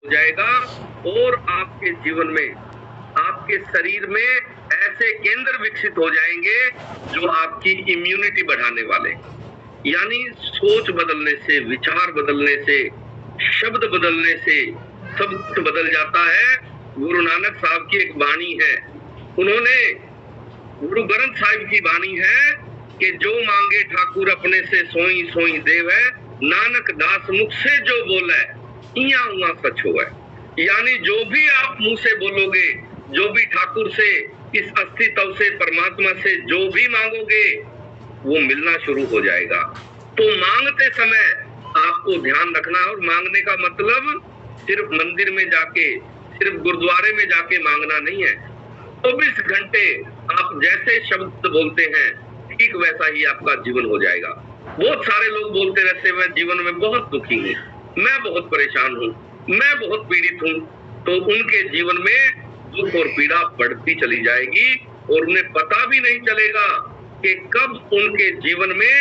हो जाएगा और आपके जीवन में, आपके शरीर में ऐसे केंद्र विकसित हो जाएंगे जो आपकी इम्यूनिटी बढ़ाने वाले। यानी सोच बदलने से, विचार बदलने से, शब्द बदलने से सब कुछ बदल जाता है। गुरु नानक साहब की एक वाणी है, उन्होंने, गुरु ग्रंथ साहिब की वाणी है कि जो मांगे ठाकुर अपने से सोई सोई देवै, नानक दास मुख से जो बोले इया उआ सच होवे। यानी जो भी आप मुंह से बोलोगे, जो भी ठाकुर से, इस अस्तित्व से, परमात्मा से जो भी मांगोगे वो मिलना शुरू हो जाएगा। तो मांगते समय आपको ध्यान रखना, और मांगने का मतलब सिर्फ मंदिर में जाके, सिर्फ गुरुद्वारे में जाके मांगना नहीं है। 24 घंटे आप जैसे शब्द बोलते हैं ठीक वैसा ही आपका जीवन हो जाएगा। बहुत सारे लोग बोलते रहते हैं मैं जीवन में बहुत दुखी हूँ, मैं बहुत परेशान हूँ, मैं बहुत पीड़ित हूँ, तो उनके जीवन में दुख और पीड़ा बढ़ती चली जाएगी और उन्हें पता भी नहीं चलेगा कि कब उनके जीवन में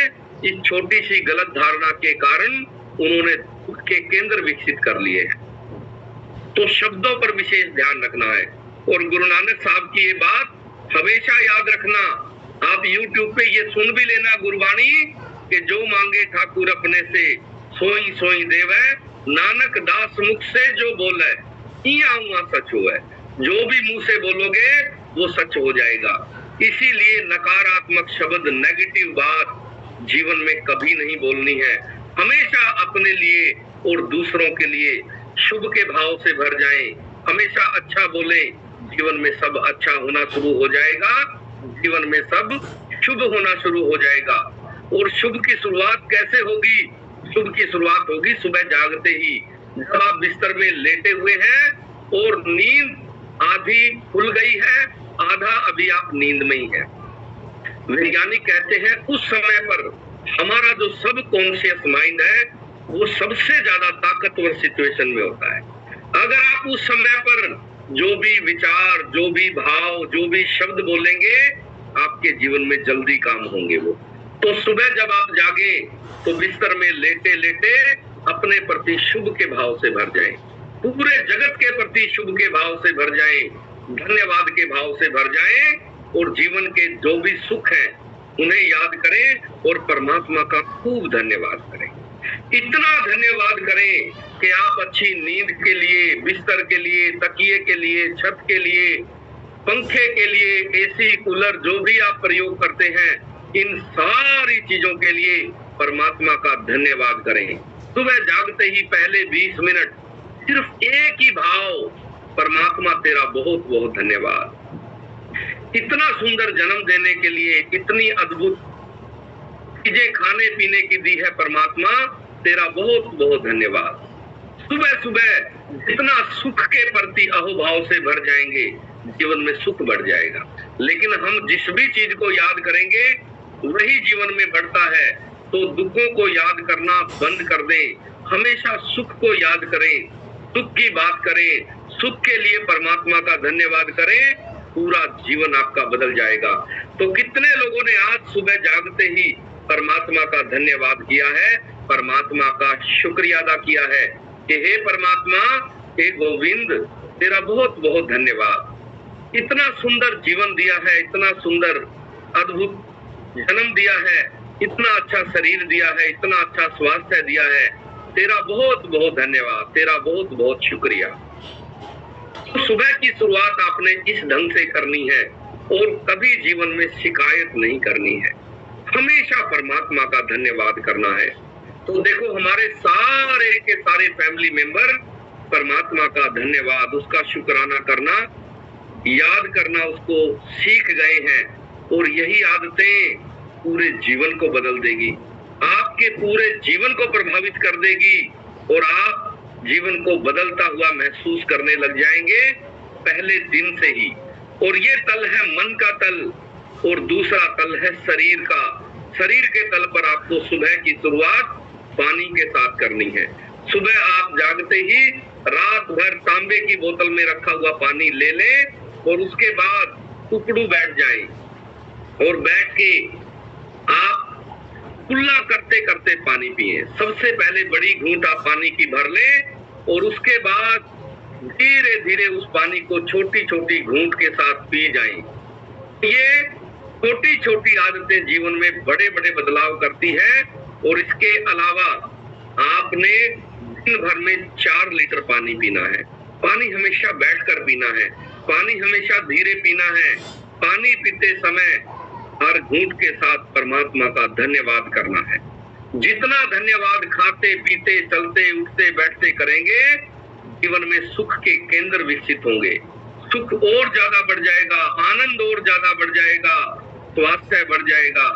इस छोटी सी गलत धारणा के कारण उन्होंने दुख के केंद्र विकसित कर लिए हैं। तो शब्दों पर विशेष ध्यान रखना है। और गुरु नानक साहब की ये बात हमेशा याद रखना। आप YouTube पे ये सुन भी लेना गुरबाणी कि जो मांगे ठाकुर अपने से सोई सोई देवै, नानक दास मुख से जो बोले इया उआ सच होवे। जो भी मुंह से बोलोगे वो सच हो जाएगा। इसीलिए नकारात्मक शब्द, नेगेटिव बात जीवन में कभी नहीं बोलनी है। हमेशा अपने लिए और दूसरों के लिए शुभ के भाव से भर जाएं। हमेशा अच्छा बोले, जीवन में सब अच्छा होना शुरू हो जाएगा, जीवन में सब शुभ होना शुरू हो जाएगा। और शुभ की शुरुआत कैसे होगी? शुभ की शुरुआत होगी सुबह जागते ही, जब आप बिस्तर में लेटे हुए हैं और नींद आधी खुल गई है, आधा अभी आप नींद में ही है। वैज्ञानिक कहते हैं उस समय पर हमारा जो सब कॉन्शियस माइंड है वो सबसे ज्यादा ताकतवर सिचुएशन में होता है। अगर आप उस समय पर जो भी विचार, जो भी भाव, जो भी शब्द बोलेंगे आपके जीवन में जल्दी काम होंगे वो। तो सुबह जब आप जागे तो बिस्तर में लेटे लेटे अपने प्रति शुभ के भाव से भर जाएं, पूरे जगत के प्रति शुभ के भाव से भर जाएं, धन्यवाद के भाव से भर जाएं और जीवन के जो भी सुख है उन्हें याद करें और परमात्मा का खूब धन्यवाद करें। इतना धन्यवाद करें कि आप अच्छी नींद के लिए, बिस्तर के लिए, तकिए के लिए, छत के लिए, पंखे के लिए, एसी, कूलर जो भी आप प्रयोग करते हैं, इन सारी चीजों के लिए परमात्मा का धन्यवाद करें। सुबह जागते ही पहले 20 मिनट सिर्फ एक ही भाव, परमात्मा तेरा बहुत बहुत धन्यवाद। इतना सुंदर जन्म देने के लिए, इतनी अद्भुत चीजें खाने पीने की दी है परमात्मा, तेरा बहुत बहुत धन्यवाद। सुबह सुबह जितना सुख के प्रति अहोभाव से भर जाएंगे, जीवन में सुख बढ़ जाएगा। लेकिन हम जिस भी चीज को याद करेंगे वही जीवन में बढ़ता है। तो दुखों को याद करना बंद कर दें, हमेशा सुख को याद करें, सुख की बात करें, सुख के लिए परमात्मा का धन्यवाद करें, पूरा जीवन आपका बदल जाएगा। तो कितने लोगों ने आज सुबह जागते ही परमात्मा का धन्यवाद किया है, परमात्मा का शुक्रिया अदा किया है कि हे परमात्मा, हे गोविंद, तेरा बहुत बहुत धन्यवाद। इतना सुंदर जीवन दिया है, इतना सुंदर अद्भुत जन्म दिया है, इतना अच्छा शरीर दिया है, इतना अच्छा स्वास्थ्य दिया है, तेरा बहुत बहुत धन्यवाद, तेरा बहुत बहुत शुक्रिया। तो सुबह की शुरुआत आपने इस ढंग से करनी है और कभी जीवन में शिकायत नहीं करनी है, हमेशा परमात्मा का धन्यवाद करना है। तो देखो हमारे सारे के सारे फैमिली मेंबर परमात्मा का धन्यवाद, उसका शुक्राना करना, याद करना उसको सीख गए हैं और यही आदतें पूरे जीवन को बदल देगी, आपके पूरे जीवन को प्रभावित कर देगी और आप जीवन को बदलता हुआ महसूस करने लग जाएंगे पहले दिन से ही। और ये तल है मन का तल और दूसरा तल है शरीर का। शरीर के तल पर आपको सुबह की शुरुआत पानी के साथ करनी है। सुबह आप जागते ही रात भर तांबे की बोतल में रखा हुआ पानी ले लें और उसके बाद उकड़ू बैठ जाएं और बैठ के आप कुल्ला करते करते पानी पिए। सबसे पहले बड़ी घूंट आप पानी की भर लें और उसके बाद धीरे धीरे उस पानी को छोटी छोटी घूंट के साथ पी जाएं। ये छोटी छोटी आदतें जीवन में बड़े बड़े बदलाव करती है। और इसके अलावा आपने दिन भर में 4 लीटर पानी पीना है। पानी हमेशा बैठकर पीना है, पानी हमेशा धीरे पीना है। पानी पीते समय हर घूंट के साथ परमात्मा का धन्यवाद करना है। जितना धन्यवाद खाते पीते चलते उठते बैठते करेंगे, जीवन में सुख के केंद्र विकसित होंगे। सुख और ज्यादा बढ़ जाएगा, आनंद और ज्यादा बढ़ जाएगा, स्वास्थ्य बढ़ जाएगा।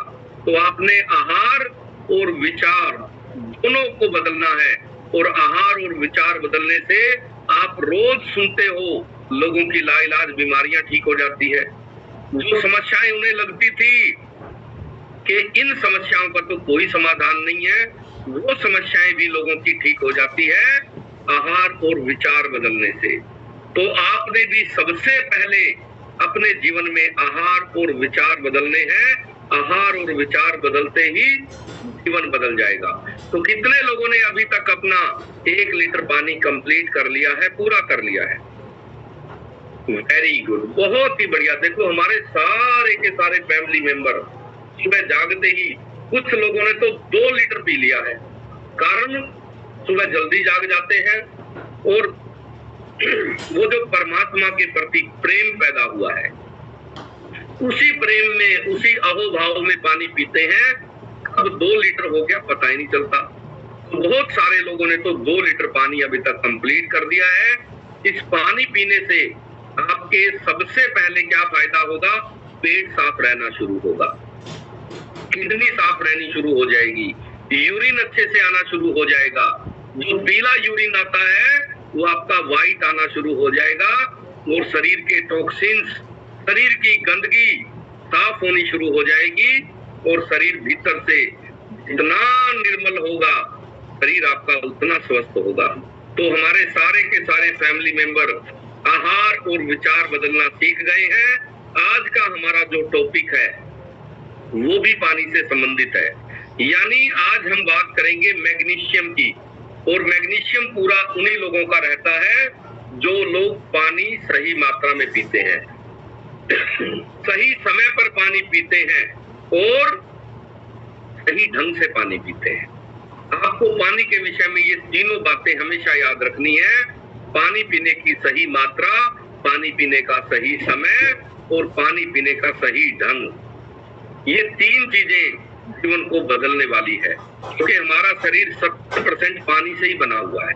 तो आपने आहार और विचार दोनों को बदलना है। और आहार और विचार बदलने से आप रोज सुनते हो लोगों की लाइलाज बीमारियां ठीक हो जाती है। जो समस्याएं उन्हें लगती थी कि इन समस्याओं का तो कोई समाधान नहीं है, वो समस्याएं भी लोगों की ठीक हो जाती है आहार और विचार बदलने से। तो आपने भी सबसे पहले अपने जीवन में आहार और विचार बदलने हैं। आहार और विचार बदलते ही जीवन बदल जाएगा। तो कितने लोगों ने अभी तक अपना 1 लीटर पानी कंप्लीट कर लिया है, पूरा कर लिया है? वेरी गुड, बहुत ही बढ़िया। देखो हमारे सारे के सारे फैमिली मेंबर सुबह जागते ही, कुछ लोगों ने तो 2 लीटर पी लिया है। कारण सुबह जल्दी जाग जाते हैं और वो जो परमात्मा के प्रति प्रेम पैदा हुआ है, उसी प्रेम में, उसी अहोभाव में पानी पीते हैं। अब 2 लीटर हो गया पता ही नहीं चलता। तो बहुत सारे लोगों ने तो 2 लीटर पानी अभी तक कंप्लीट कर दिया है। इस पानी पीने से आपके सबसे पहले क्या फायदा होगा? पेट साफ रहना शुरू होगा, किडनी साफ रहनी शुरू हो जाएगी, यूरिन अच्छे से आना शुरू हो जाएगा। जो पीला यूरिन आता है वो आपका व्हाइट आना शुरू हो जाएगा और शरीर के टॉक्सिन्स, शरीर की गंदगी साफ होनी शुरू हो जाएगी और शरीर भीतर से जितना निर्मल होगा, शरीर आपका उतना स्वस्थ होगा। तो हमारे सारे के सारे फैमिली मेंबर आहार और विचार बदलना सीख गए हैं। आज का हमारा जो टॉपिक है वो भी पानी से संबंधित है। यानी आज हम बात करेंगे मैग्नीशियम की। और मैग्नीशियम पूरा उन्हीं लोगों का रहता है जो लोग पानी सही मात्रा में पीते हैं, सही समय पर पानी पीते हैं और सही ढंग से पानी पीते हैं। आपको पानी के विषय में ये तीनों बातें हमेशा याद रखनी है। पानी पीने की सही मात्रा, पानी पीने का सही समय और पानी पीने का सही ढंग। ये 3 चीजें जीवन को बदलने वाली है, क्योंकि हमारा शरीर 70% पानी से ही बना हुआ है।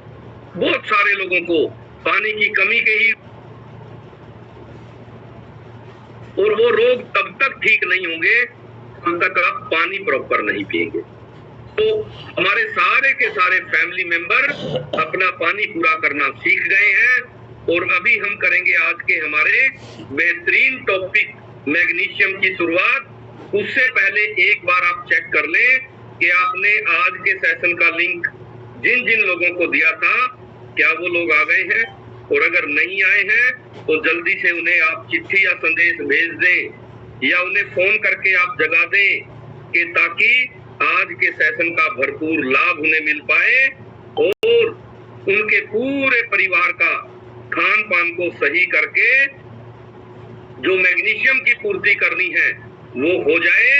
बहुत सारे लोगों को पानी की कमी के ही, और वो रोग तब तक ठीक नहीं होंगे जब तक आप पानी प्रॉपर नहीं पिएंगे। तो हमारे सारे के सारे फैमिली मेंबर अपना पानी पूरा करना सीख गए हैं। और अभी हम करेंगे आज के हमारे बेहतरीन टॉपिक मैग्नीशियम की शुरुआत। उससे पहले एक बार आप चेक कर लें कि आपने आज के सेशन का लिंक जिन जिन लोगों को दिया था, क्या वो लोग आ गए हैं? और अगर नहीं आए हैं तो जल्दी से उन्हें आप चिट्ठी या संदेश भेज दें या उन्हें फोन करके आप जगा दें कि ताकि आज के सेशन का भरपूर लाभ उन्हें मिल पाए और उनके पूरे परिवार का खान पान को सही करके जो मैग्नीशियम की पूर्ति करनी है वो हो जाए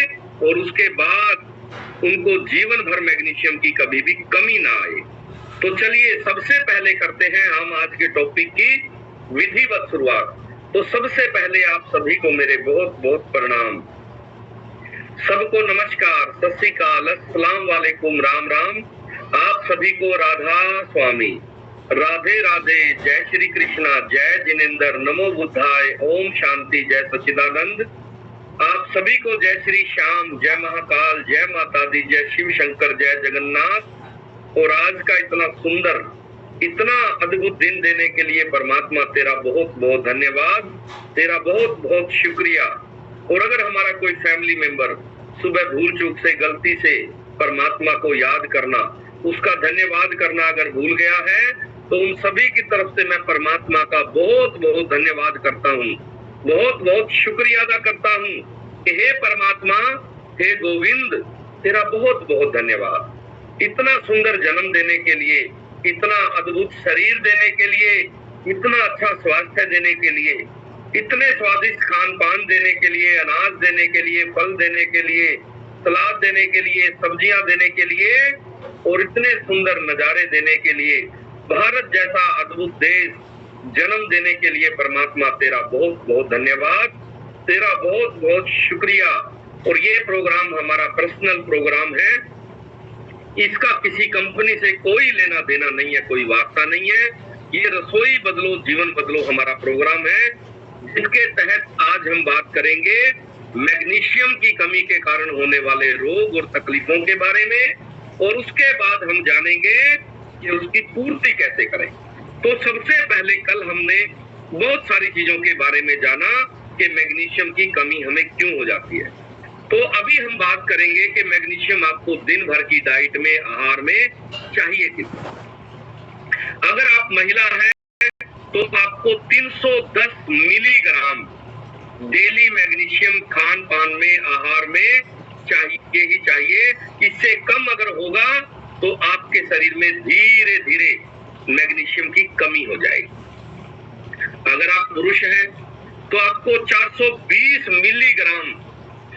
और उसके बाद उनको जीवन भर मैग्नीशियम की कभी भी कमी ना आए। तो चलिए सबसे पहले करते हैं हम आज के टॉपिक की विधिवत शुरुआत। तो सबसे पहले आप सभी को मेरे बहुत बहुत प्रणाम, सबको नमस्कार, सत श्री अकाल, अस्सलाम वालेकुम, राम राम। आप सभी को राधा स्वामी, राधे राधे, जय श्री कृष्णा, जय जिनेंद्र, नमो बुद्धाय, ओम शांति, जय सच्चिदानंद। आप सभी को जय श्री श्याम, जय महाकाल, जय माता दी, जय शिव शंकर, जय जगन्नाथ। और आज का इतना सुंदर, इतना अद्भुत दिन देने के लिए परमात्मा तेरा बहुत बहुत धन्यवाद, तेरा बहुत बहुत शुक्रिया। और अगर हमारा कोई फैमिली मेंबर सुबह भूल चूक से, गलती से परमात्मा को याद करना, उसका धन्यवाद करना अगर भूल गया है तो उन सभी की तरफ से मैं परमात्मा का बहुत बहुत धन्यवाद करता हूँ, बहुत बहुत शुक्रिया अदा करता हूँ कि हे परमात्मा, हे गोविंद, तेरा बहुत बहुत धन्यवाद। इतना सुंदर जन्म देने के लिए, इतना अद्भुत शरीर देने के लिए, इतना अच्छा स्वास्थ्य देने के लिए, इतने स्वादिष्ट खान पान देने के लिए, अनाज देने के लिए, फल देने के लिए, सलाद देने के लिए, सब्जियां देने के लिए और इतने सुंदर नजारे देने के लिए, भारत जैसा अद्भुत देश जन्म देने के लिए परमात्मा तेरा बहुत बहुत धन्यवाद, तेरा बहुत बहुत शुक्रिया। और ये प्रोग्राम हमारा पर्सनल प्रोग्राम है, इसका किसी कंपनी से कोई लेना देना नहीं है, कोई वास्ता नहीं है। ये रसोई बदलो जीवन बदलो हमारा प्रोग्राम है, जिसके तहत आज हम बात करेंगे मैग्नीशियम की कमी के कारण होने वाले रोग और तकलीफों के बारे में, और उसके बाद हम जानेंगे कि उसकी पूर्ति कैसे करें। तो सबसे पहले कल हमने बहुत सारी चीजों के बारे में जाना कि मैग्नीशियम की कमी हमें क्यों हो जाती है। तो अभी हम बात करेंगे कि मैग्नीशियम आपको दिन भर की डाइट में, आहार में चाहिए कितना। अगर आप महिला हैं तो आपको 310 मिलीग्राम डेली मैग्नीशियम खान पान में, आहार में चाहिए ही चाहिए। इससे कम अगर होगा तो आपके शरीर में धीरे धीरे मैग्नीशियम की कमी हो जाएगी। अगर आप पुरुष हैं तो आपको 420 मिलीग्राम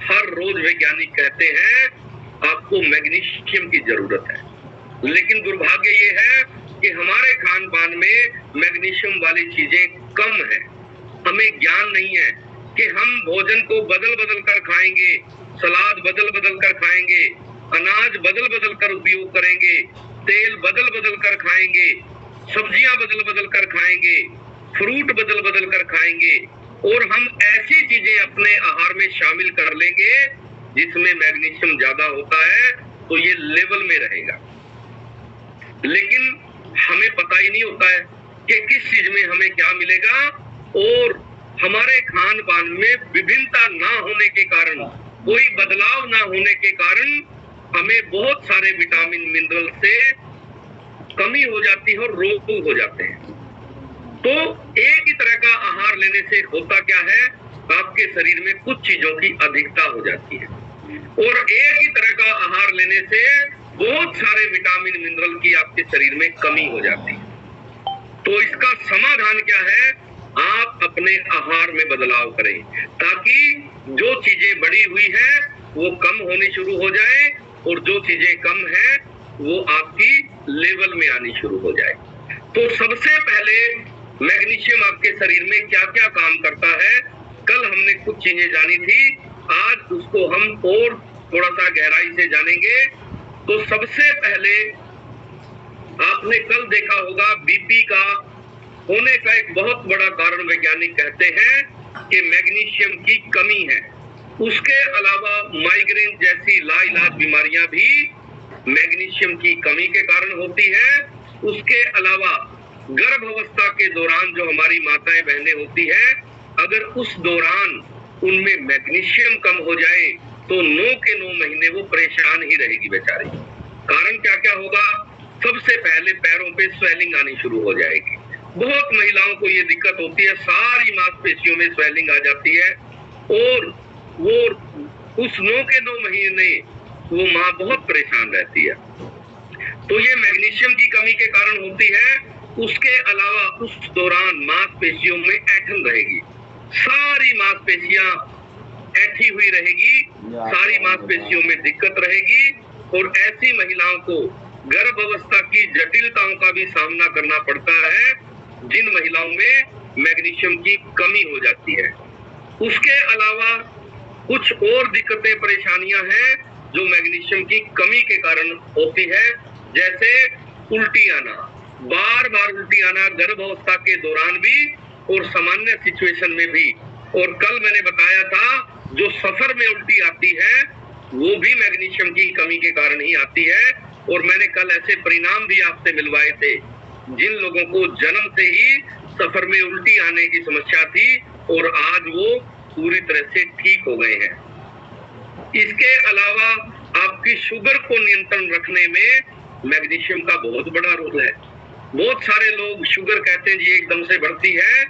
हर रोज वैज्ञानिक कहते हैं आपको मैग्नीशियम की जरूरत है। लेकिन दुर्भाग्य ये है कि हमारे खान पान में मैग्नीशियम वाली चीजें कम है। हमें ज्ञान नहीं है कि हम भोजन को बदल बदल कर खाएंगे, सलाद बदल बदल कर खाएंगे, अनाज बदल बदल कर उपयोग करेंगे, तेल बदल बदल कर खाएंगे, सब्जियां बदल बदल कर खाएंगे, फ्रूट बदल बदल कर खाएंगे, और हम ऐसी चीजें अपने आहार में शामिल कर लेंगे जिसमें मैग्नीशियम ज्यादा होता है, तो ये लेवल में रहेगा। लेकिन हमें पता ही नहीं होता है कि किस चीज में हमें क्या मिलेगा, और हमारे खान पान में विभिन्नता ना होने के कारण, कोई बदलाव ना होने के कारण हमें बहुत सारे विटामिन मिनरल से कमी हो जाती है और रोग हो जाते हैं। तो एक ही तरह का आहार लेने से होता क्या है, आपके शरीर में कुछ चीजों की अधिकता हो जाती है, और एक ही तरह का आहार लेने से बहुत सारे विटामिन मिनरल की आपके शरीर में कमी हो जाती है। तो इसका समाधान क्या है, आप अपने आहार में बदलाव करें ताकि जो चीजें बढ़ी हुई है वो कम होनी शुरू हो जाए, और जो चीजें कम है वो आपकी लेवल में आनी शुरू हो जाए। तो सबसे पहले मैग्नीशियम आपके शरीर में क्या क्या काम करता है, कल हमने कुछ चीजें जानी थी, आज उसको हम और थोड़ा सा गहराई से जानेंगे। तो सबसे पहले आपने कल देखा होगा बीपी का होने का एक बहुत बड़ा कारण वैज्ञानिक कहते हैं कि मैग्नीशियम की कमी है। उसके अलावा माइग्रेन जैसी लाइलाज बीमारियां भी मैग्नीशियम की कमी के कारण होती है। उसके अलावा गर्भ अवस्था के दौरान जो हमारी माताएं बहनें होती है, अगर उस दौरान उनमें मैग्नीशियम कम हो जाए तो 9 के 9 महीने वो परेशान ही रहेगी बेचारी। कारण क्या क्या होगा, सबसे पहले पैरों पे स्वेलिंग आनी शुरू हो जाएगी। बहुत महिलाओं को ये दिक्कत होती है, सारी मांसपेशियों में स्वेलिंग आ जाती है, और वो उस 9 के 9 महीने वो माँ बहुत परेशान रहती है। तो ये मैग्नीशियम की कमी के कारण होती है। उसके अलावा उस दौरान मांसपेशियों में ऐंठन रहेगी, सारी मांसपेशियां ऐठी हुई रहेगी, सारी मांसपेशियों में दिक्कत रहेगी, और ऐसी महिलाओं को गर्भ अवस्था की जटिलताओं का भी सामना करना पड़ता है जिन महिलाओं में मैग्नीशियम की कमी हो जाती है। उसके अलावा कुछ और दिक्कतें परेशानियां हैं जो मैग्नीशियम की कमी के कारण होती है, जैसे उल्टी आना, बार बार उल्टी आना गर्भ अवस्था के दौरान भी और सामान्य सिचुएशन में भी। और कल मैंने बताया था जो सफर में उल्टी आती है वो भी मैग्नीशियम की कमी के कारण ही आती है, और मैंने कल ऐसे परिणाम भी आपसे मिलवाए थे जिन लोगों को जन्म से ही सफर में उल्टी आने की समस्या थी और आज वो पूरी तरह से ठीक हो गए हैं। इसके अलावा आपकी शुगर को नियंत्रण रखने में मैग्नीशियम का बहुत बड़ा रोल है। बहुत सारे लोग शुगर कहते हैं जी एकदम से बढ़ती है,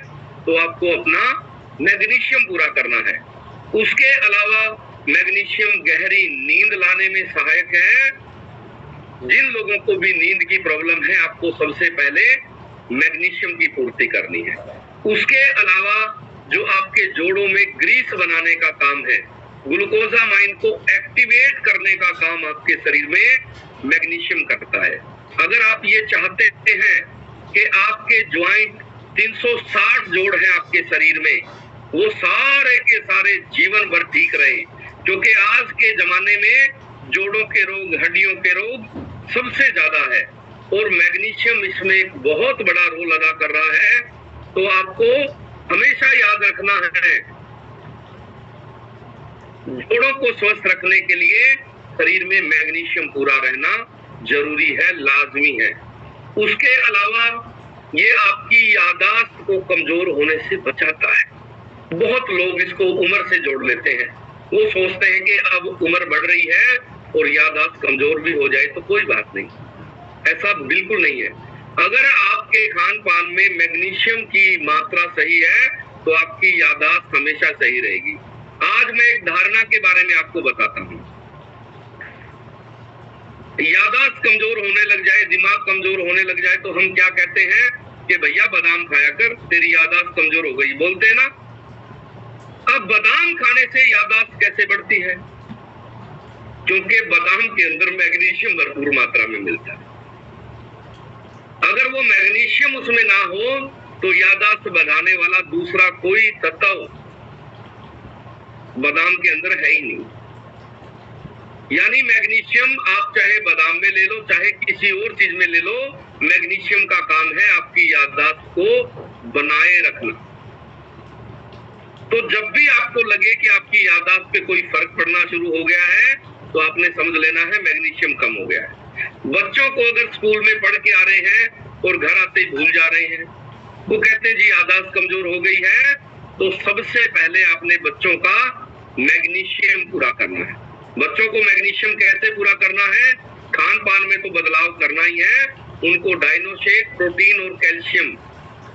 तो आपको अपना मैग्नीशियम पूरा करना है। उसके अलावा मैग्नीशियम गहरी नींद लाने में सहायक है, जिन लोगों को भी नींद की प्रॉब्लम है, आपको सबसे पहले मैग्नीशियम की पूर्ति करनी है। उसके अलावा जो आपके जोड़ों में ग्रीस बनाने का काम है, ग्लूकोजामाइन को एक्टिवेट करने का काम आपके शरीर में मैग्नीशियम करता है। अगर आप ये चाहते हैं कि आपके ज्वाइंट 360 जोड़ हैं आपके शरीर में, वो सारे के सारे जीवन भर ठीक रहे, क्योंकि आज के जमाने में जोड़ों के रोग, हड्डियों के रोग सबसे ज्यादा है और मैग्नीशियम इसमें एक बहुत बड़ा रोल अदा कर रहा है। तो आपको हमेशा याद रखना है, जोड़ों को स्वस्थ रखने के लिए शरीर में मैग्नीशियम पूरा रहना जरूरी है, लाजमी है। उसके अलावा ये आपकी याददाश्त को कमजोर होने से बचाता है। बहुत लोग इसको उम्र से जोड़ लेते हैं, वो सोचते हैं कि अब उम्र बढ़ रही है और याददाश्त कमजोर भी हो जाए तो कोई बात नहीं, ऐसा बिल्कुल नहीं है। अगर आपके खान पान में मैग्नीशियम की मात्रा सही है तो आपकी याददाश्त हमेशा सही रहेगी। आज मैं एक धारणा के बारे में आपको बताता हूँ। याददाश्त कमजोर होने लग जाए, दिमाग कमजोर होने लग जाए तो हम क्या कहते हैं कि भैया बादाम खाया कर, तेरी याददाश्त कमजोर हो गई, बोलते हैं ना। अब बादाम खाने से याददाश्त कैसे बढ़ती है? क्योंकि बादाम के अंदर मैग्नीशियम भरपूर मात्रा में मिलता है। अगर वो मैग्नीशियम उसमें ना हो तो याददाश्त बढ़ाने वाला दूसरा कोई तत्व बादाम के अंदर है ही नहीं। यानी मैग्नीशियम आप चाहे बादाम में ले लो, चाहे किसी और चीज में ले लो, मैग्नीशियम का काम है आपकी याददाश्त को बनाए रखना। तो जब भी आपको लगे कि आपकी याददाश्त पे कोई फर्क पड़ना शुरू हो गया है तो आपने समझ लेना है मैग्नीशियम कम हो गया है। बच्चों को अगर स्कूल में पढ़ के आ रहे हैं और घर आते ही भूल जा रहे हैं, वो कहते हैं जी याददाश्त कमजोर हो गई है, तो सबसे पहले आपने बच्चों का मैग्नीशियम पूरा करना है। बच्चों को मैग्नीशियम कैसे पूरा करना है? खान पान में तो बदलाव करना ही है। उनको डाइनोशेक, प्रोटीन और कैल्शियम,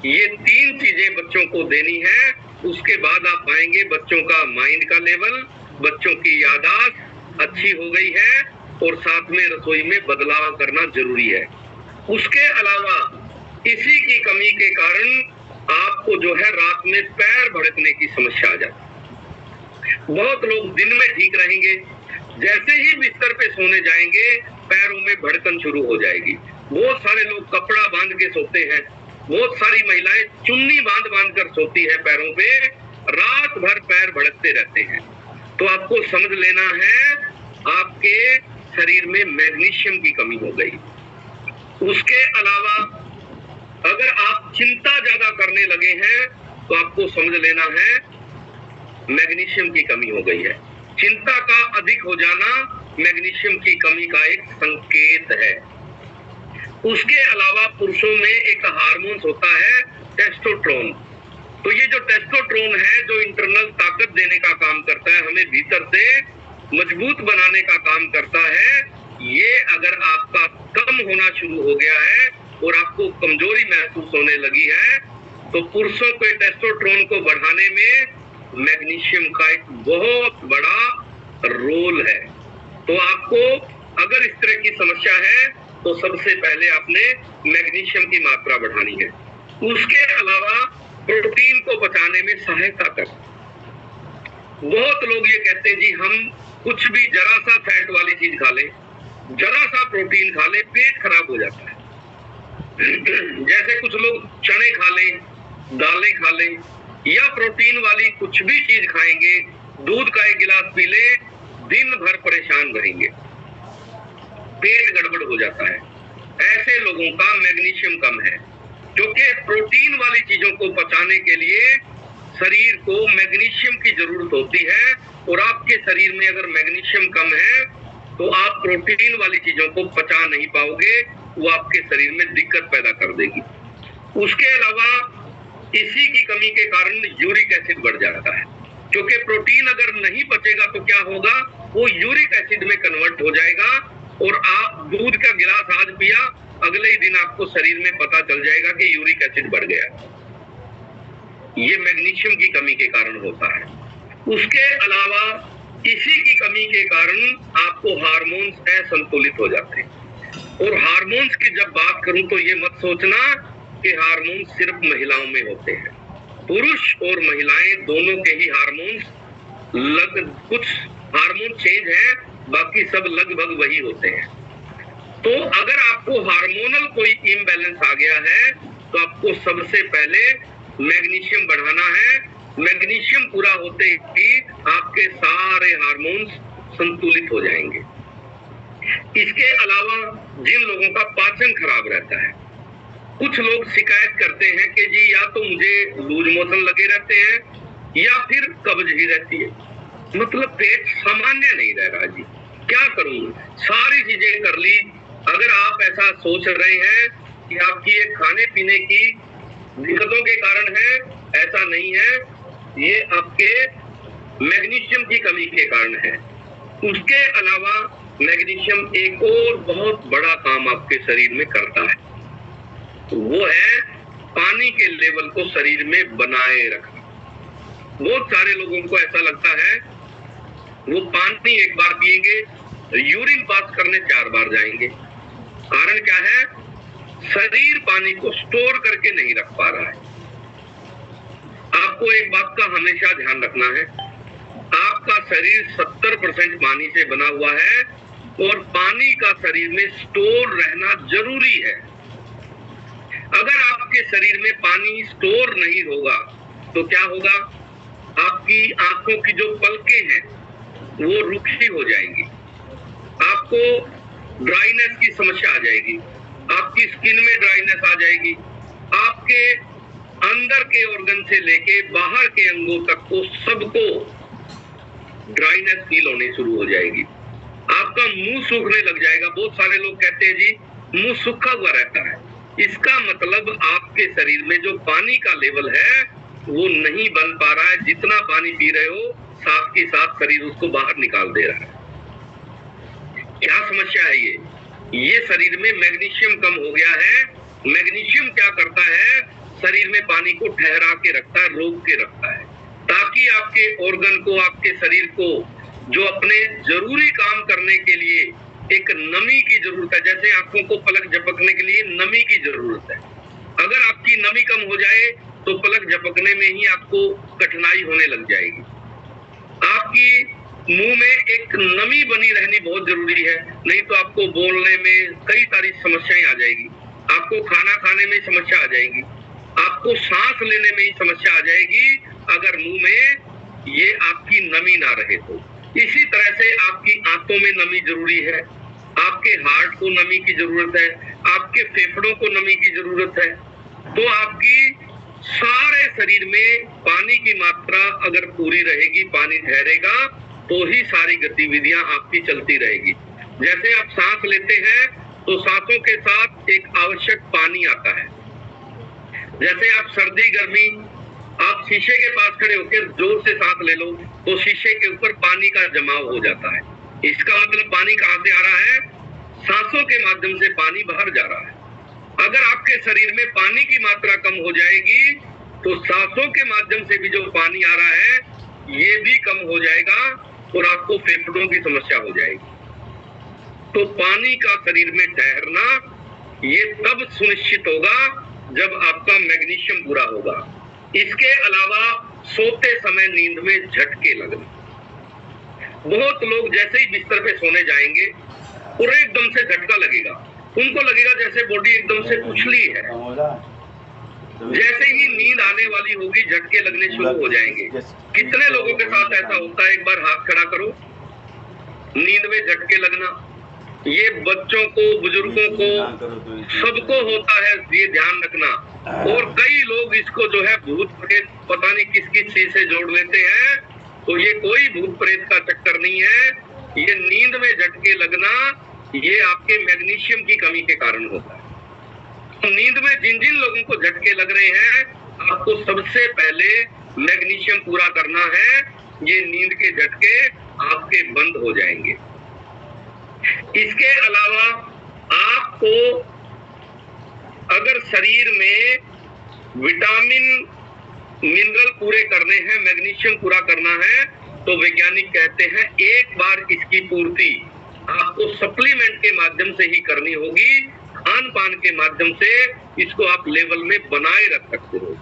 ये 3 चीजें बच्चों को देनी है। उसके बाद आप पाएंगे बच्चों का माइंड का लेवल, बच्चों की याददाश्त अच्छी हो गई है और साथ में रसोई में बदलाव करना जरूरी है। उसके अलावा इसी की कमी के कारण आपको जो है रात में पैर भड़कने की समस्या आ जाती है। बहुत लोग दिन में ठीक रहेंगे, जैसे ही बिस्तर पे सोने जाएंगे पैरों में भड़कन शुरू हो जाएगी। बहुत सारे लोग कपड़ा बांध के सोते हैं, बहुत सारी महिलाएं चुन्नी बांध कर सोती है पैरों पे, रात भर पैर भड़कते रहते हैं। तो आपको समझ लेना है आपके शरीर में मैग्नीशियम की कमी हो गई। उसके अलावा अगर आप चिंता ज्यादा करने लगे हैं तो आपको समझ लेना है मैग्नीशियम की कमी हो गई है। चिंता का अधिक हो जाना मैग्नीशियम की कमी का एक संकेत है। उसके अलावा पुरुषों में एक हार्मोन होता है टेस्टोस्टेरोन। तो ये जो टेस्टोस्टेरोन है, जो इंटरनल ताकत देने का काम करता है, हमें भीतर से मजबूत बनाने का काम करता है, ये अगर आपका कम होना शुरू हो गया है और आपको कमजोरी महसूस होने लगी है तो पुरुषों के टेस्टोस्टेरोन को बढ़ाने में मैग्नीशियम का एक बहुत बड़ा रोल है। तो आपको अगर इस तरह की समस्या है तो सबसे पहले आपने मैग्नीशियम की मात्रा बढ़ानी है। उसके अलावा प्रोटीन को पचाने में सहायता कर। बहुत लोग ये कहते हैं जी हम कुछ भी जरा सा फैट वाली चीज खा लें, जरा सा प्रोटीन खा लें, पेट खराब हो जाता है। जैसे कुछ लोग चने खा लें, दालें खा लें या प्रोटीन वाली कुछ भी चीज खाएंगे, दूध का एक गिलास पी ले, दिन भर परेशान रहेंगे, पेट गड़बड़ हो जाता है। ऐसे लोगों का मैग्नीशियम कम है, क्योंकि प्रोटीन वाली चीजों को पचाने के लिए शरीर को मैग्नीशियम की जरूरत होती है और आपके शरीर में अगर मैग्नीशियम कम है तो आप प्रोटीन वाली चीजों को पचा नहीं पाओगे, वो आपके शरीर में दिक्कत पैदा कर देगी। उसके अलावा इसी की कमी के कारण यूरिक एसिड बढ़ जाता है, क्योंकि प्रोटीन अगर नहीं पचेगा तो क्या होगा, वो यूरिक एसिड में कन्वर्ट हो जाएगा और आप दूध का गिलास आज पिया, अगले ही दिन आपको शरीर में पता चल जाएगा कि यूरिक एसिड बढ़ गया। ये मैग्नीशियम की कमी के कारण होता है। उसके अलावा इसी की कमी के कारण आपको हार्मोन्स असंतुलित हो जाते हैं। और हार्मोन्स की जब बात करूं तो ये मत सोचना कि हार्मोन सिर्फ महिलाओं में होते हैं। पुरुष और महिलाएं दोनों के ही हार्मोन्स कुछ हार्मोन चेंज है, बाकी सब लगभग वही होते हैं। तो अगर आपको हार्मोनल कोई इम्बैलेंस आ गया है तो आपको सबसे पहले मैग्नीशियम बढ़ाना है। मैग्नीशियम पूरा होते ही आपके सारे हार्मोन्स संतुलित हो जाएंगे। इसके अलावा जिन लोगों का पाचन खराब रहता है, कुछ लोग शिकायत करते हैं कि जी या तो मुझे लूज मोशन लगे रहते हैं या फिर कब्ज ही रहती है, मतलब पेट सामान्य नहीं रह रहा। जी क्या करूं, सारी चीजें कर ली। अगर आप ऐसा सोच रहे हैं कि आपकी ये खाने पीने की दिक्कतों के कारण है, ऐसा नहीं है, ये आपके मैग्नीशियम की कमी के कारण है। उसके अलावा मैग्नीशियम एक और बहुत बड़ा काम आपके शरीर में करता है, वो है पानी के लेवल को शरीर में बनाए रखना। बहुत सारे लोगों को ऐसा लगता है वो पानी एक बार पिएंगे, यूरिन पास करने 4 बार जाएंगे। कारण क्या है? शरीर पानी को स्टोर करके नहीं रख पा रहा है। आपको एक बात का हमेशा ध्यान रखना है, आपका शरीर 70% पानी से बना हुआ है और पानी का शरीर में स्टोर रहना जरूरी है। अगर आपके शरीर में पानी स्टोर नहीं होगा तो क्या होगा? आपकी आंखों की जो पलकें हैं वो रुखी हो जाएंगी, आपको ड्राइनेस की समस्या आ जाएगी, आपकी स्किन में ड्राइनेस आ जाएगी, आपके अंदर के ऑर्गन से लेके बाहर के अंगों तक को सबको ड्राइनेस फील होने शुरू हो जाएगी। आपका मुंह सूखने लग जाएगा। बहुत सारे लोग कहते हैं जी मुंह सूखा हुआ रहता है, इसका मतलब आपके शरीर में जो पानी का लेवल है वो नहीं बन पा रहा है। जितना पानी पी रहे हो साथ के साथ शरीर उसको बाहर निकाल दे रहा है। क्या समस्या है ये शरीर में मैग्नीशियम कम हो गया है। मैग्नीशियम क्या करता है? शरीर में पानी को ठहरा के रखता है, रोक के रखता है, ताकि आपके ऑर्गन को, आपके शरीर को जो अपने जरूरी काम करने के लिए एक नमी की जरूरत है, जैसे आंखों को पलक झपकने के लिए नमी की जरूरत है। अगर आपकी नमी कम हो जाए तो पलक झपकने में ही आपको कठिनाई होने लग जाएगी। आपकी मुंह में एक नमी बनी रहनी बहुत जरूरी है, नहीं तो आपको बोलने में कई सारी समस्याएं आ जाएगी, आपको खाना खाने में समस्या आ जाएगी, आपको सांस लेने में ही समस्या आ जाएगी अगर मुंह में ये आपकी नमी ना रहे तो। इसी तरह से आपकी आंतों में नमी जरूरी है, आपके हार्ट को नमी की जरूरत है, आपके फेफड़ों को नमी की जरूरत है। तो आपकी सारे शरीर में पानी की मात्रा अगर पूरी रहेगी, पानी ठहरेगा तो ही सारी गतिविधियां आपकी चलती रहेगी। जैसे आप सांस लेते हैं तो सांसों के साथ एक आवश्यक पानी आता है। जैसे आप सर्दी गर्मी आप शीशे के पास खड़े होकर जोर से सांस ले लो तो शीशे के ऊपर पानी का जमाव हो जाता है। इसका मतलब पानी कहां से आ रहा है? सांसों के माध्यम से पानी बाहर जा रहा है। अगर आपके शरीर में पानी की मात्रा कम हो जाएगी तो सांसों के माध्यम से भी जो पानी आ रहा है ये भी कम हो जाएगा और आपको फेफड़ों की समस्या हो जाएगी। तो पानी का शरीर में ठहरना ये तब सुनिश्चित होगा जब आपका मैग्नीशियम पूरा होगा। इसके अलावा सोते समय नींद में झटके लगना। बहुत लोग जैसे ही बिस्तर पे सोने जाएंगे और एकदम से झटका लगेगा, उनको लगेगा जैसे बॉडी एकदम से उछली है। जैसे ही नींद आने वाली होगी झटके लगने शुरू हो जाएंगे। कितने लोगों के साथ ऐसा होता है? एक बार हाथ खड़ा करो। नींद में झटके लगना ये बच्चों को, बुजुर्गों को, सबको होता है, ये ध्यान रखना। और कई लोग इसको जो है भूत प्रेत पता नहीं किस किस चीज से जोड़ लेते हैं, तो ये कोई भूत प्रेत का चक्कर नहीं है। ये नींद में झटके लगना ये आपके मैग्नीशियम की कमी के कारण होता है। तो नींद में जिन जिन लोगों को झटके लग रहे हैं आपको सबसे पहले मैग्नीशियम पूरा करना है। ये नींद के झटके आपके बंद हो जाएंगे। इसके अलावा आपको अगर शरीर में विटामिन मिनरल पूरे करने हैं, मैग्नीशियम पूरा करना है, तो वैज्ञानिक कहते हैं एक बार इसकी पूर्ति आपको सप्लीमेंट के माध्यम से ही करनी होगी। खान पान के माध्यम से इसको आप लेवल में बनाए रख सकते हो,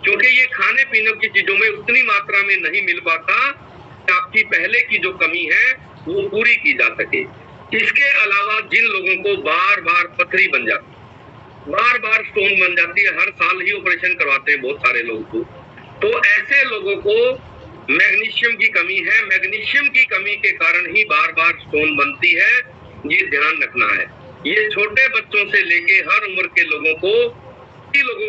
क्योंकि ये खाने पीने की चीजों में उतनी मात्रा में नहीं मिल पाता कि आपकी पहले की जो कमी है वो पूरी की जा सके। इसके अलावा जिन लोगों को बार बार पथरी बन जाती है, बार बार स्टोन बन जाती है, हर साल ही ऑपरेशन करवाते हैं बहुत सारे लोग को, तो ऐसे लोगों को मैग्नीशियम की कमी है। मैग्नीशियम की कमी के कारण ही बार बार स्टोन बनती है, ये ध्यान रखना है। ये छोटे बच्चों से लेके हर उम्र के लोगों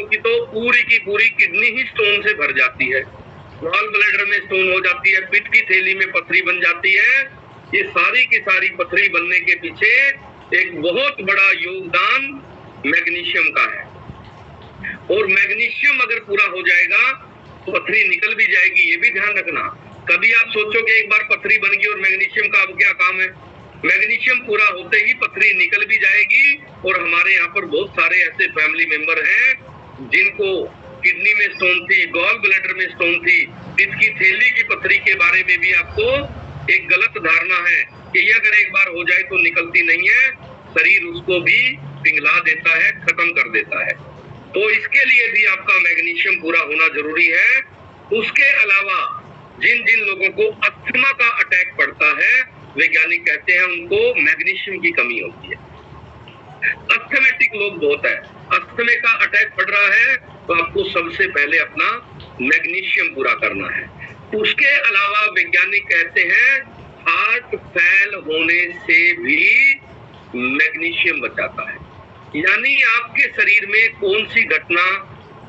की तो पूरी की पूरी किडनी ही स्टोन से भर जाती है, गॉल ब्लैडर में स्टोन हो जाती है, पित्त की थैली में पथरी बन जाती है। ये सारी की सारी पथरी बनने के पीछे एक बहुत बड़ा योगदान मैग्नीशियम का है। और मैग्नीशियम अगर पूरा हो जाएगा तो पथरी निकल भी जाएगी, ये भी ध्यान रखना। कभी आप सोचो कि एक बार पथरी बन गई और मैग्नीशियम का अब क्या काम है। मैग्नीशियम पूरा होते ही पथरी निकल भी जाएगी। और हमारे यहाँ पर बहुत सारे ऐसे फैमिली मेंबर हैं जिनको किडनी में स्टोन थी, गॉल ब्लैडर में स्टोन थी, पित्त की थैली की पथरी के बारे में भी आपको एक गलत धारणा है कि ये अगर एक बार हो जाए तो निकलती नहीं है, शरीर उसको भी पिघला देता है, खत्म कर देता है। तो इसके लिए भी आपका मैग्नीशियम पूरा होना जरूरी है। उसके अलावा जिन जिन लोगों को अस्थमा का अटैक पड़ता है, वैज्ञानिक कहते हैं उनको मैग्नीशियम की कमी होती है। अस्थमेटिक लोग बहुत है, अस्थमे का अटैक पड़ रहा है तो आपको सबसे पहले अपना मैग्नीशियम पूरा करना है। उसके अलावा वैज्ञानिक कहते हैं हार्ट फेल होने से भी मैग्नीशियम बचाता है। यानी आपके शरीर में कौन सी घटना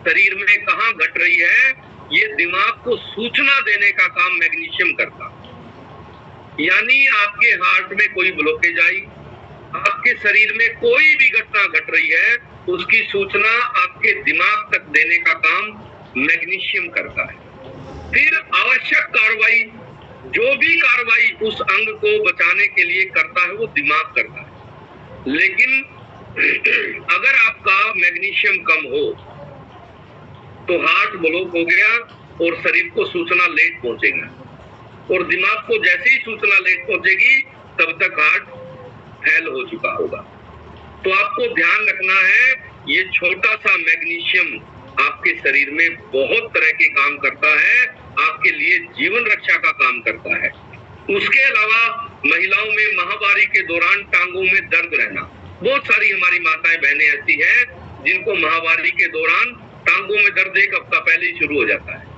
शरीर में कहां घट रही है, ये दिमाग को सूचना देने का काम मैग्नीशियम करता है। यानी आपके हार्ट में कोई ब्लॉकेज आई, आपके शरीर में कोई भी घटना घट रही है, उसकी सूचना आपके दिमाग तक देने का काम मैग्नीशियम करता है। फिर आवश्यक कार्रवाई, जो भी कार्रवाई उस अंग को बचाने के लिए करता है वो दिमाग करता है। लेकिन अगर आपका मैग्नीशियम कम हो तो हार्ट ब्लॉक हो गया और शरीर को सूचना लेट पहुंचेगा, और दिमाग को जैसे ही सूचना लेट पहुंचेगी तब तक हार्ट फेल हो चुका होगा। तो आपको ध्यान रखना है, ये छोटा सा मैग्नीशियम आपके शरीर में बहुत तरह के काम करता है, आपके लिए जीवन रक्षा का काम करता है। उसके अलावा महिलाओं में माहवारी के दौरान टांगों में दर्द रहना, बहुत सारी हमारी माताएं बहनें ऐसी हैं जिनको माहवारी के दौरान टांगों में दर्द एक हफ्ता पहले ही शुरू हो जाता है।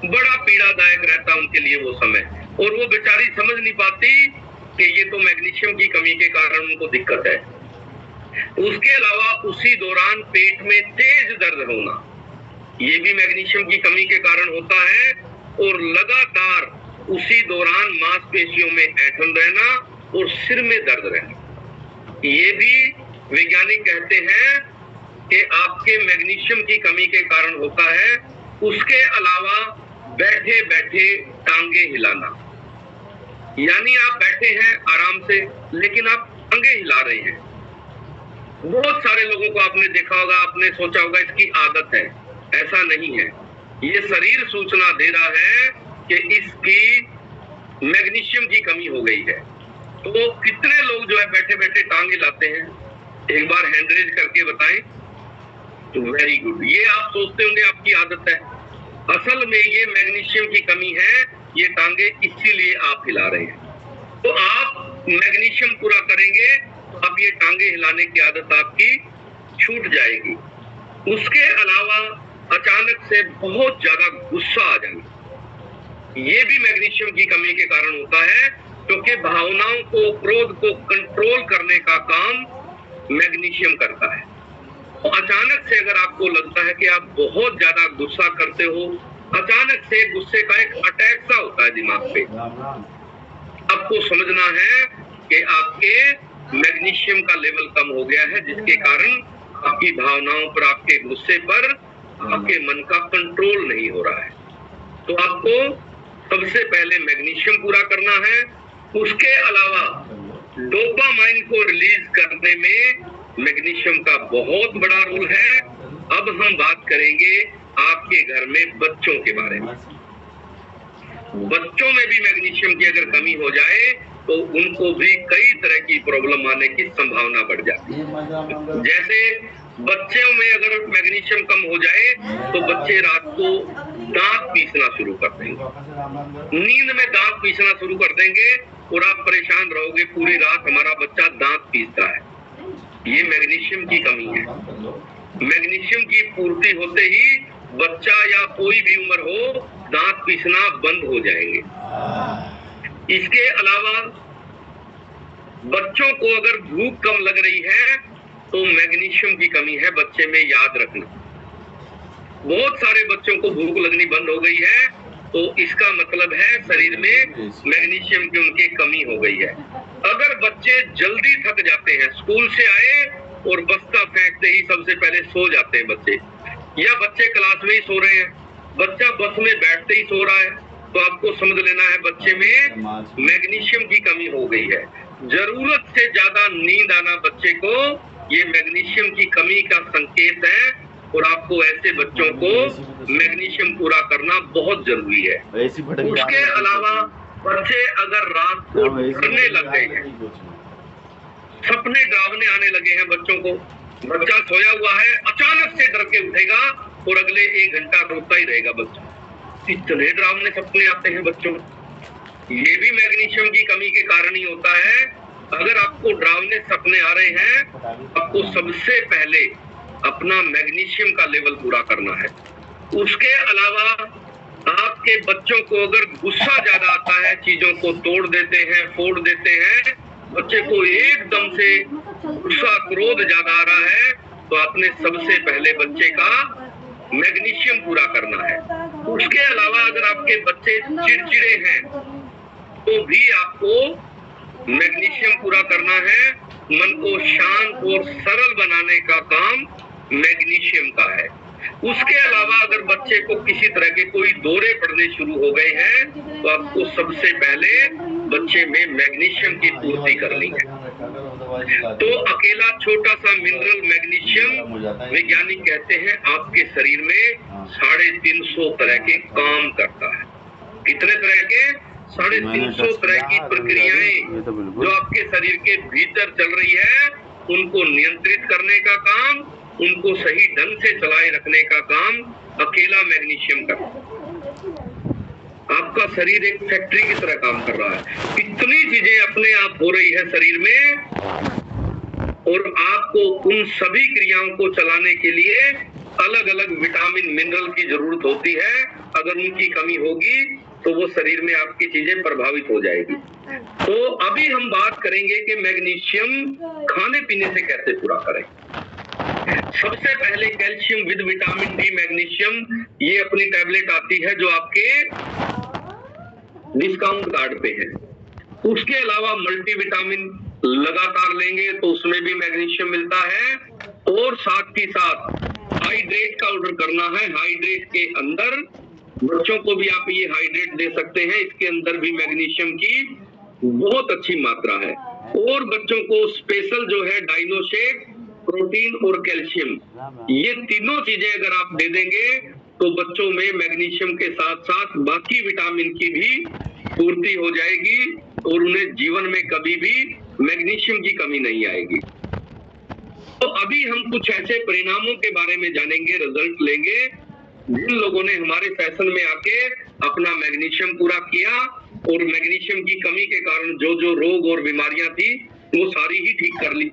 बड़ा पीड़ादायक रहता उनके लिए वो समय, और वो बेचारी समझ नहीं पाती कि ये तो मैग्नीशियम की कमी के कारण उनको दिक्कत है। उसके अलावा उसी दौरान पेट में तेज दर्द होना, ये भी मैग्नीशियम की कमी के कारण होता है। और लगातार उसी दौरान मांसपेशियों में ऐंठन रहना और सिर में दर्द रहना, ये भी वैज्ञानिक कहते हैं कि आपके मैग्नीशियम की कमी के कारण होता है। उसके अलावा बैठे बैठे टांगे हिलाना, यानी आप बैठे हैं आराम से लेकिन आप टांगे हिला रहे हैं। बहुत सारे लोगों को आपने देखा होगा, आपने सोचा होगा इसकी आदत है, ऐसा नहीं है। ये शरीर सूचना दे रहा है कि इसकी मैग्नीशियम की कमी हो गई है। तो कितने लोग जो है बैठे बैठे टांगे हिलाते हैं, एक बार हैंड रेज करके बताएं। Very good. ये आप सोचते होंगे आपकी आदत है, असल में ये मैग्नीशियम की कमी है, ये टांगे इसीलिए आप हिला रहे हैं। तो आप मैग्नीशियम पूरा करेंगे तो अब ये टांगे हिलाने की आदत आपकी छूट जाएगी। उसके अलावा अचानक से बहुत ज्यादा गुस्सा आ जाना, ये भी मैग्नीशियम की कमी के कारण होता है, क्योंकि भावनाओं को, क्रोध को कंट्रोल करने का काम मैग्नीशियम करता है। तो अचानक से अगर आपको लगता है कि आप बहुत ज्यादा गुस्सा करते हो, अचानक से गुस्से का एक अटैक सा होता है दिमाग पे, आपको समझना है कि आपके मैग्नीशियम का लेवल कम हो गया है, जिसके कारण आपकी भावनाओं पर, आपके गुस्से पर, आपके मन का कंट्रोल नहीं हो रहा है। तो आपको सबसे पहले मैग्नीशियम पूरा करना है। उसके अलावा डोपामाइन को रिलीज करने में मैग्नीशियम का बहुत बड़ा रोल है। अब हम बात करेंगे आपके घर में बच्चों के बारे में। बच्चों में भी मैग्नीशियम की अगर कमी हो जाए तो उनको भी कई तरह की प्रॉब्लम आने की संभावना बढ़ जाती है। जैसे बच्चों में अगर मैग्नीशियम कम हो जाए तो बच्चे रात को दांत पीसना शुरू कर देंगे, नींद में दांत पीसना शुरू कर देंगे और आप परेशान रहोगे पूरी रात हमारा बच्चा दांत पीसता है। ये मैग्नीशियम की कमी है। मैग्नीशियम की पूर्ति होते ही बच्चा या कोई भी उम्र हो दांत पीसना बंद हो जाएंगे। इसके अलावा बच्चों को अगर भूख कम लग रही है तो मैग्नीशियम की कमी है बच्चे में, याद रखना। बहुत सारे बच्चों को भूख लगनी बंद हो गई है तो इसका मतलब है शरीर में मैग्नीशियम की उनकी कमी हो गई है। अगर बच्चे जल्दी थक जाते हैं, स्कूल से आए और बस्ता फेंकते ही सबसे पहले सो जाते हैं बच्चे, या बच्चे क्लास में ही सो रहे हैं, बच्चा बस में बैठते ही सो रहा है, तो आपको समझ लेना है बच्चे में मैग्नीशियम की कमी हो गई है। जरूरत से ज्यादा नींद आना बच्चे को ये मैग्नीशियम की कमी का संकेत है और आपको ऐसे बच्चों को मैग्नीशियम पूरा करना बहुत जरूरी है। उसके अलावा बच्चे अगर रात को डरने लग गए हैं, सपने डरावने आने लगे हैं बच्चों को, बच्चा सोया हुआ है अचानक से डर के उठेगा और अगले 1 घंटा रोता ही रहेगा बच्चा, इतने डरावने सपने आते हैं बच्चों, ये भी मैग्नीशियम की कमी के कारण ही होता है। अगर आपको डरावने सपने आ रहे हैं आपको सबसे पहले अपना मैग्नीशियम का लेवल पूरा करना है। उसके अलावा आपके बच्चों को अगर गुस्सा ज्यादा आता है, चीजों को तोड़ देते हैं, फोड़ देते हैं, बच्चे को एकदम से गुस्सा क्रोध ज्यादा आ रहा है, तो आपने सबसे पहले बच्चे का मैग्नीशियम पूरा करना है। उसके अलावा अगर आपके बच्चे चिड़चिड़े हैं तो भी आपको मैग्नीशियम पूरा करना है। मन को शांत और सरल बनाने का काम मैग्नीशियम का है। उसके अलावा अगर बच्चे को किसी तरह के कोई दौरे पड़ने शुरू हो गए हैं तो आपको सबसे पहले बच्चे में मैग्नीशियम की पूर्ति करनी है। तो अकेला छोटा सा मिनरल मैग्नीशियम वैज्ञानिक कहते हैं आपके शरीर में 350 तरह के काम करता है। कितने तरह के? 350 तरह की प्रक्रियाएं जो आपके शरीर के भीतर चल रही है उनको नियंत्रित करने का काम, उनको सही ढंग से चलाए रखने का काम अकेला मैग्नीशियम करता है। आपका शरीर एक फैक्ट्री की तरह काम कर रहा है, इतनी चीजें अपने आप हो रही है शरीर में और आपको उन सभी क्रियाओं को चलाने के लिए अलग अलग विटामिन मिनरल की जरूरत होती है। अगर उनकी कमी होगी तो वो शरीर में आपकी चीजें प्रभावित हो जाएगी। तो अभी हम बात करेंगे कि मैग्नीशियम खाने पीने से कैसे पूरा करें। सबसे पहले calcium with vitamin D magnesium, ये अपनी टैबलेट आती है जो आपके डिस्काउंट कार्ड पे है। उसके अलावा मल्टीविटामिन लगातार लेंगे तो उसमें भी मैग्नीशियम मिलता है और साथ ही साथ हाइड्रेट का ऑर्डर करना है। हाइड्रेट के अंदर बच्चों को भी आप ये हाइड्रेट दे सकते हैं, इसके अंदर भी मैग्नीशियम की बहुत अच्छी मात्रा है। और बच्चों को स्पेशल जो है डाइनोशेक, प्रोटीन और कैल्शियम, ये तीनों चीजें अगर आप दे देंगे तो बच्चों में मैग्नीशियम के साथ साथ बाकी विटामिन की भी पूर्ति हो जाएगी और उन्हें जीवन में कभी भी मैग्नीशियम की कमी नहीं आएगी। तो अभी हम कुछ ऐसे परिणामों के बारे में जानेंगे, रिजल्ट लेंगे जिन लोगों ने हमारे सेशन में आके अपना मैग्नीशियम पूरा किया और मैग्नीशियम की कमी के कारण जो जो रोग और बीमारियां थी वो सारी ही ठीक कर ली।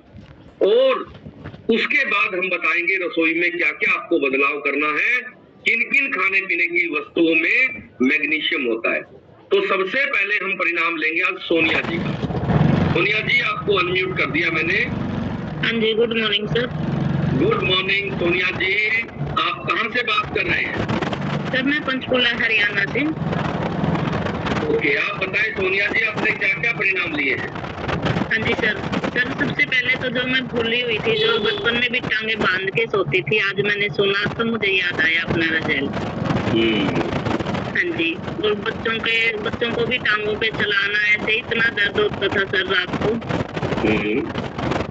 और उसके बाद हम बताएंगे रसोई में क्या क्या आपको बदलाव करना है, किन किन खाने पीने की वस्तुओं में मैग्नीशियम होता है। तो सबसे पहले हम परिणाम लेंगे आज सोनिया जी का। सोनिया जी आपको अनम्यूट कर दिया मैंने। हाँ जी, good morning sir. Good morning Sonia ji, आप कहाँ से बात कर रहे हैं? सर मैं पंचकुला हरियाणा से। ओके, आप बताएं सोनिया जी आपने क्या क्या परिणाम लिए हैं? हाँ जी सर। सर सबसे पहले तो जो मैं भूली हुई थी, जो बचपन में भी टांगे बांध के सोती थी, आज मैंने सुना तो मुझे याद आया अपना रिजल्ट। हाँ जी, और बच्चों को भी टांगों पे चलाना, ऐसे इतना दर्द होता था सर रात को।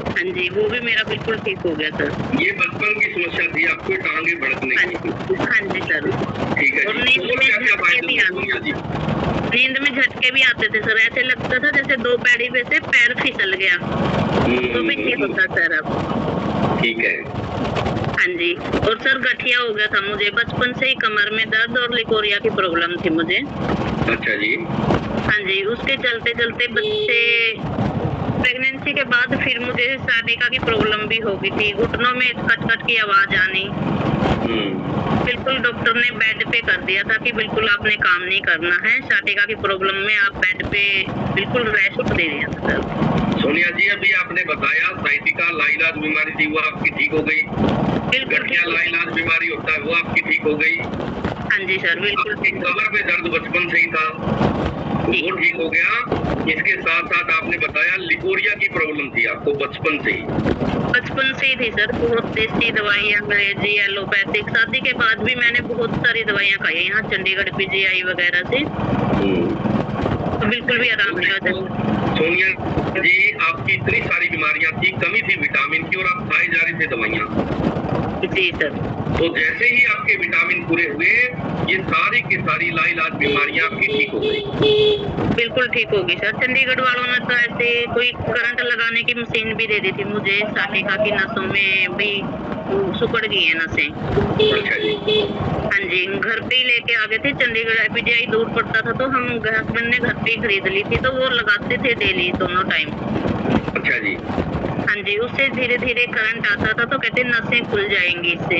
हाँ जी, वो भी मेरा बिल्कुल ठीक हो गया सर। ये बचपन की समस्या थी आपको टांगे बढ़ने की? हाँ जी सर। ठीक है। और नींद नींद में झटके भी आते थे सर, ऐसे लगता था जैसे दो पैड़ी पे से पैर फिसल गया, तो भी नहीं होता सर अब। ठीक है। हाँ जी। और सर गठिया हो गया था मुझे, बचपन से ही कमर में दर्द और लिकोरिया की प्रॉब्लम थी मुझे। अच्छा जी। हाँ जी, उसके चलते चलते बच्चे प्रेगनेंसी के बाद फिर मुझे सानिका की प्रॉब्लम भी हो गई थी, घुटनों में खटखट की आवाज आनी। बिल्कुल डॉक्टर ने बेड पे कर दिया था कि बिल्कुल आपने काम नहीं करना है, सानिका की प्रॉब्लम में आप बेड पे बिल्कुल रेस्ट दे दिया था सर। सोनिया जी, अभी आपने बताया साइटिका लाइलाज बीमारी थी, वो आपकी ठीक हो गई। गठिया लाइलाज बीमारी होता है, वो आपकी ठीक हो गई। हाँ जी सर, बिल्कुल। कमर में दर्द बचपन से ही था, वो ठीक हो गया। इसके साथ साथ आपने बताया लिकोरिया की प्रॉब्लम थी आपको बचपन से ही। बचपन से ही थी सर, बहुत देसी दवाइयाँ, अंग्रेजी एलोपैथिक। शादी के बाद भी मैंने बहुत सारी दवाइयाँ खाई यहाँ चंडीगढ़ PGI वगैरह से, तो बिल्कुल भी आराम नहीं होता। सोनिया जी, आपकी इतनी सारी बीमारियां थी, कमी थी विटामिन की, और आप खाए जा रहे थे दवाइयाँ। जी सर। तो जैसे ही आपके विटामिन पूरे हुए, ये सारी की सारी लाइलाज बीमारियां आपकी ठीक हो गई। बिल्कुल ठीक होगी सर। चंडीगढ़ वालों ने तो ऐसे कोई करंट लगाने की मशीन भी दे दी थी मुझे, सानिका की नसों में भी सुकड़ गई है नसें। अच्छा जी। हाँ जी, घर पे ही लेके आ गए थे। चंडीगढ़ PGI दूर पड़ता था, तो हम हस्बैंड ने घर पे ही खरीद ली थी, तो वो लगाते थे डेली दोनों टाइम। अच्छा जी। हाँ जी, उससे धीरे धीरे करंट आता था, तो कहते नसें खुल जाएंगी इससे।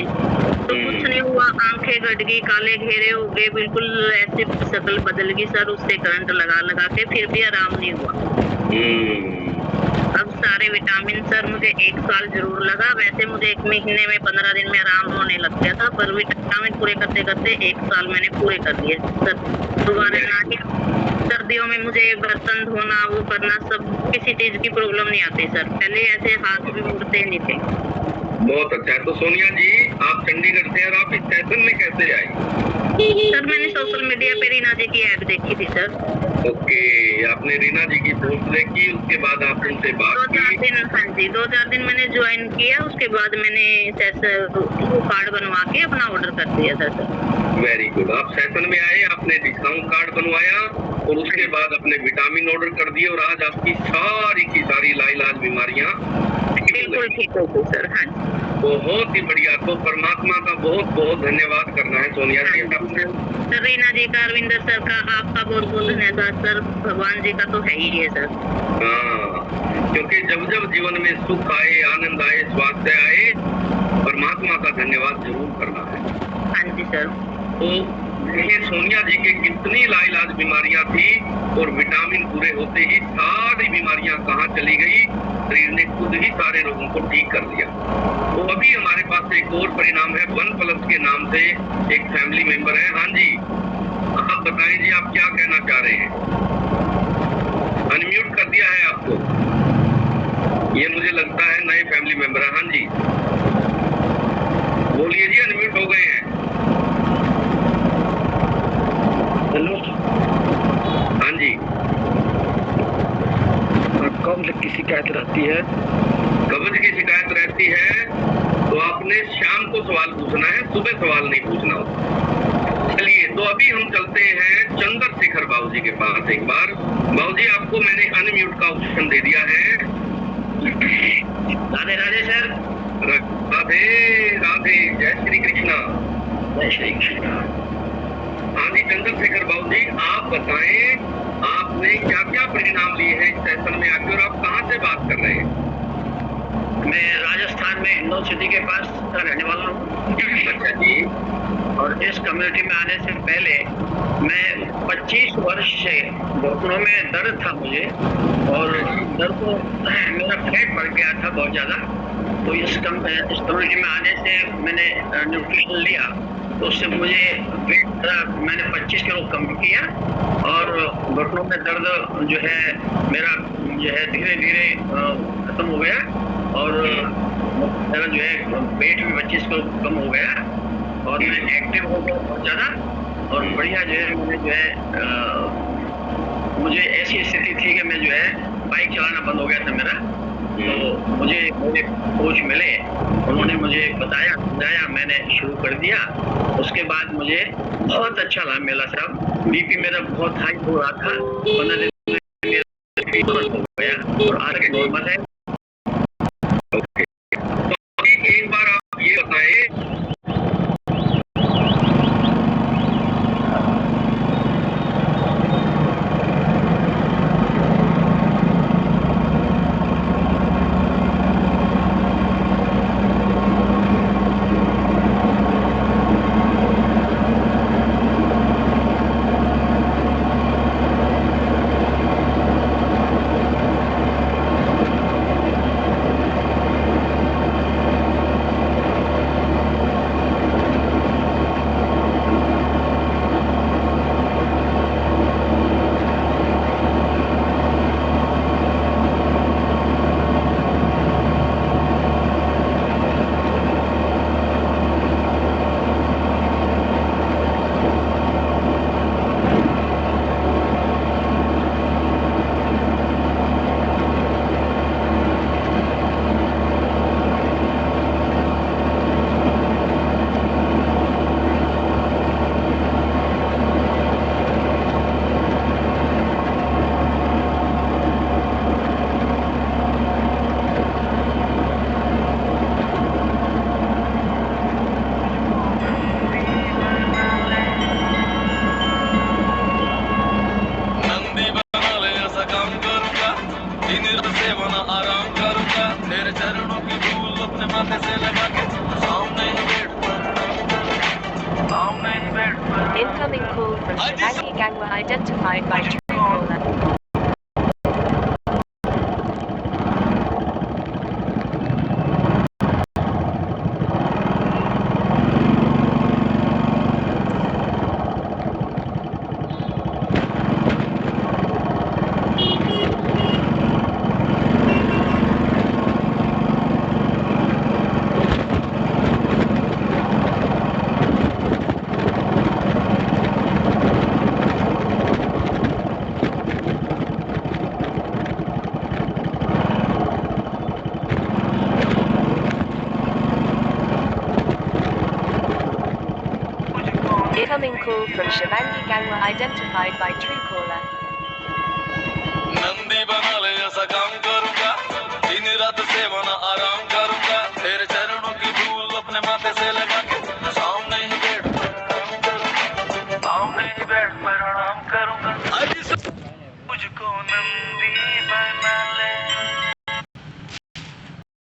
तो कुछ नहीं हुआ, आंखें गड़ गई, काले घेरे हो गए, बिल्कुल ऐसे शक्ल बदल गई सर उससे करंट लगा लगा के, फिर भी आराम नहीं हुआ। अब सारे विटामिन सर मुझे 1 साल जरूर लगा, वैसे मुझे 1 महीने में 15 दिन में आराम होने लग गया था, पर विटामिन पूरे करते करते 1 साल मैंने पूरे कर दिए सर। दोबारा ना ही सर्दियों में मुझे बर्तन धोना, वो करना, सब किसी चीज की प्रॉब्लम नहीं आती सर। पहले ऐसे हाथ भी मुड़ते नहीं थे। बहुत अच्छा है। तो सोनिया जी, आप चंडीगढ़ से और आप इस स्टेशन में कैसे आई? सर मैंने सोशल मीडिया पे रीना जी की ऐड देखी थी सर। ओके, आपने रीना जी की पोस्ट देखी, उसके बाद आप उनसे बात की। 2-4 दिन, हाँ जी, 2-4 दिन मैंने ज्वाइन किया, उसके बाद मैंने कार्ड बनवा के अपना ऑर्डर कर दिया था सर। Very good. आप सेशन में आए, आपने डिस्काउंट कार्ड बनवाया, और उसके बाद अपने विटामिन ऑर्डर कर दिए, और आज आपकी सारी की सारी लाइलाज बीमारियां बिल्कुल ठीक हो गई सर। हाँ जी, बहुत ही बढ़िया। तो परमात्मा का बहुत बहुत धन्यवाद करना है सोनिया जी। सर रीना जी का, अरविंदर सर का, आपका बहुत बहुत धन्यवाद सर। भगवान जी का तो है ही है सर। हाँ, क्योंकि जब जब जीवन में सुख आए, आनंद आए, स्वास्थ्य आए, परमात्मा का धन्यवाद जरूर करना है। हाँ जी सर। तो ये सोनिया जी के कितनी लाइलाज बीमारियां थी, और विटामिन पूरे होते ही सारी बीमारियां कहाँ चली गई, शरीर ने खुद ही सारे रोगों को ठीक कर लिया। तो अभी हमारे पास एक और परिणाम है, OnePlus के नाम से एक फैमिली मेंबर है। हाँ जी, आप बताइए जी, आप क्या कहना चाह रहे हैं? अनम्यूट कर दिया है आपको, ये मुझे लगता है नए फैमिली मेंबर है। हाँ जी, बोलिए जी, अनम्यूट हो गए हैं। हेलो। हाँ जी। कब्ज की शिकायत रहती है? कब्ज की शिकायत रहती है, तो आपने शाम को सवाल पूछना है, सुबह सवाल नहीं पूछना हो। चलिए, तो अभी हम चलते हैं चंद्रशेखर बाबू जी के पास एक बार। बाबू जी, आपको मैंने अनम्यूट का ऑप्शन दे दिया है। राधे राधे सर। राधे राधे, जय श्री कृष्णा। जय श्री कृष्णा। हाँ जी, चंद्रशेखर बाबू जी, आप बताएं, आपने क्या क्या परिणाम लिए हैं इस सेशन में आके, और आप कहाँ से बात कर रहे हैं? मैं राजस्थान में हिंडौन सिटी के पास का रहने वाला हूँ। अच्छा जी। और इस कम्युनिटी में आने से पहले मैं 25 वर्ष से घुटनों में दर्द था मुझे, और दर्द को मेरा फैट बढ़ गया था बहुत ज़्यादा। तो इस कम्युनिटी में आने से मैंने न्यूट्रिशन लिया, तो उससे मुझे वेट मैंने 25 किलो कम किया, और घुटनों में दर्द जो है मेरा जो है धीरे धीरे खत्म हो गया, और मेरा जो है वेट भी 25 किलो कम हो गया, और मैं एक्टिव हो गया बहुत ज़्यादा, और बढ़िया जो है मैंने जो है मुझे ऐसी स्थिति थी कि मैं जो है बाइक चलाना बंद हो गया था मेरा, तो मुझे मेरे कोच मिले, उन्होंने मुझे बताया, समझाया, मैंने शुरू कर दिया। उसके बाद मुझे बहुत अच्छा लाभ मिला साहब। बीपी मेरा बहुत हाई हो रहा था, 15 दिन में मेरा नॉर्मल हो गया और आज नॉर्मल है। ओके, तो एक बार आप ये बताएं, Incoming call from Shivangi Gangwa identified by Truecaller. Incoming call from Shivangi Gangwa identified by Truecaller.